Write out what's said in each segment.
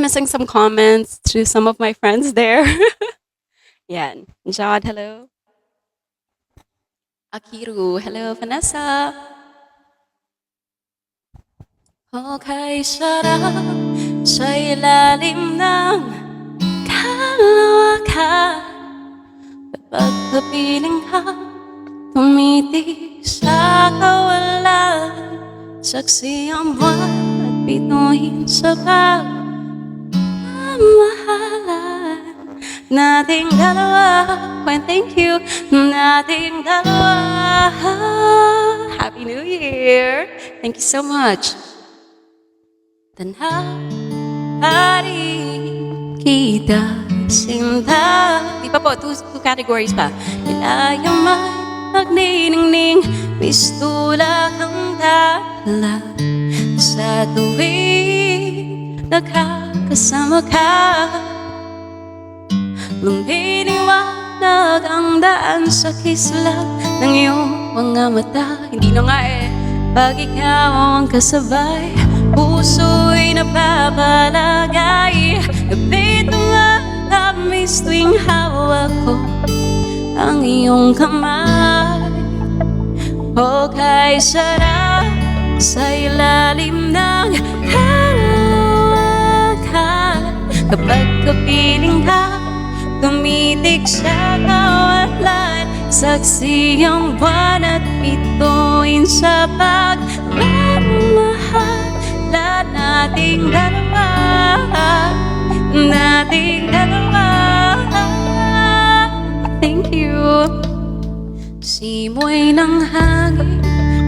Missing some comments to some of my friends there. Yan. Jad, hello. Akiru, hello. Vanessa. Okay, sarap sa ilalim ng kalawakan. Kapag kapiling ka, tumitig sa kawalan. Saksi ang buwan at bituin sa pagmamahalan nating dalawa. When thank you, nating dalawa. Happy New Year! Thank you so much. Tanghali kita sinta. Di pa po, two categories pa. Ilaya may nagniningning, mistula kang dala. Sa tuwing nakakasama ka, lumiliwanag ang daan sa kislap ng iyong mga mata. Hindi na nga pag ikaw ang kasabay, puso'y napapalagay. Napit mga tamis tuwing hawak ko ang iyong kamay. O kay sarap sa ilalim ng kalawakan. Kapag kapiling ka, tumitig sa kawalan. Saksi ang buwan at bituin sa pagmamahala nating dalawa. Nating dalawa. Thank you. Simoy ng hangin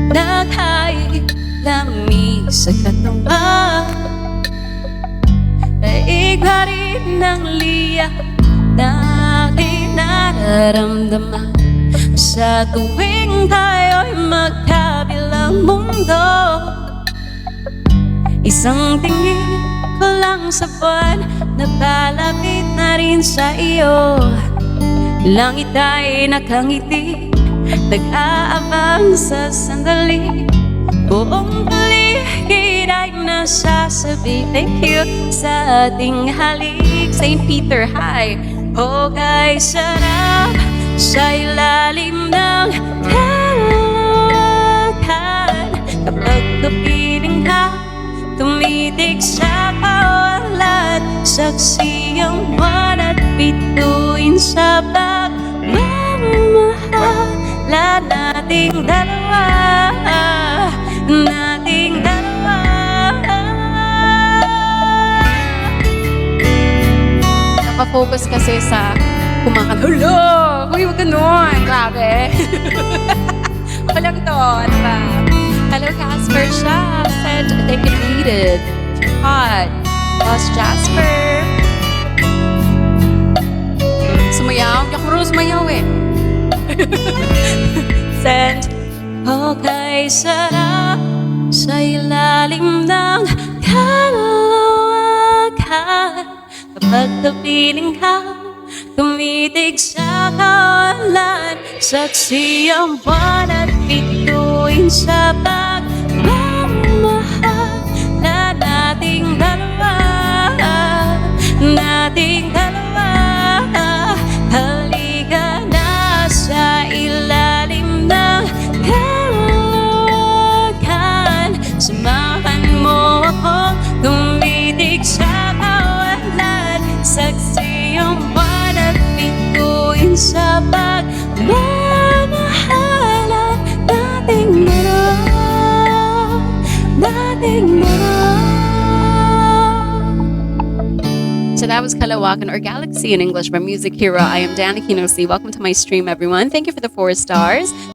naghahit lamig sa katawan. Daig pa rin ng liyak na aking nararamdaman. Sa tuwing tayo'y magkabilang mundo, isang tingin ko lang sa buwan, napalapit na rin sa iyo. Langit ay nakangiti, nag-aabang sa sandali. Buong paligid ay nasasabi thank you sa ating halik. St. Peter, hi! O kay sarap sa ilalim ng kalawakan. Kapag kapiling ka, tumitig sa kawalan. Saksi ang buwan at bituin sa pagmamahala nating dalawa. Nating dalawa. Nakafocus kasi sa kumakanta. Hello! Uy, wag ganun. Grabe. Ako lang to. Ano ba? Hello, Casper Shop. Said they can read it. Hot. Boss Jasper. Sumayaw. Hindi ako marunong sumayaw eh. Send. Okay, sarap sa ilalim ng kalawakan. Kapag kapiling ka, tumitig sa kawalan. Saksi ang buwan at bituin sa pagmamahala nating dalawa. Nating dalawa. Halika na sa ilalim ng kalawakan. Samahan mo ako tumitig sa kawalan. Saksi ang buwan at bituin sa pagmamahala nating dalawa. Nating dalawa. So that was Kalawakan or Galaxy in English by Music Hero. I am Danica Kinosi. Welcome to my stream, everyone. Thank you for the 4 stars.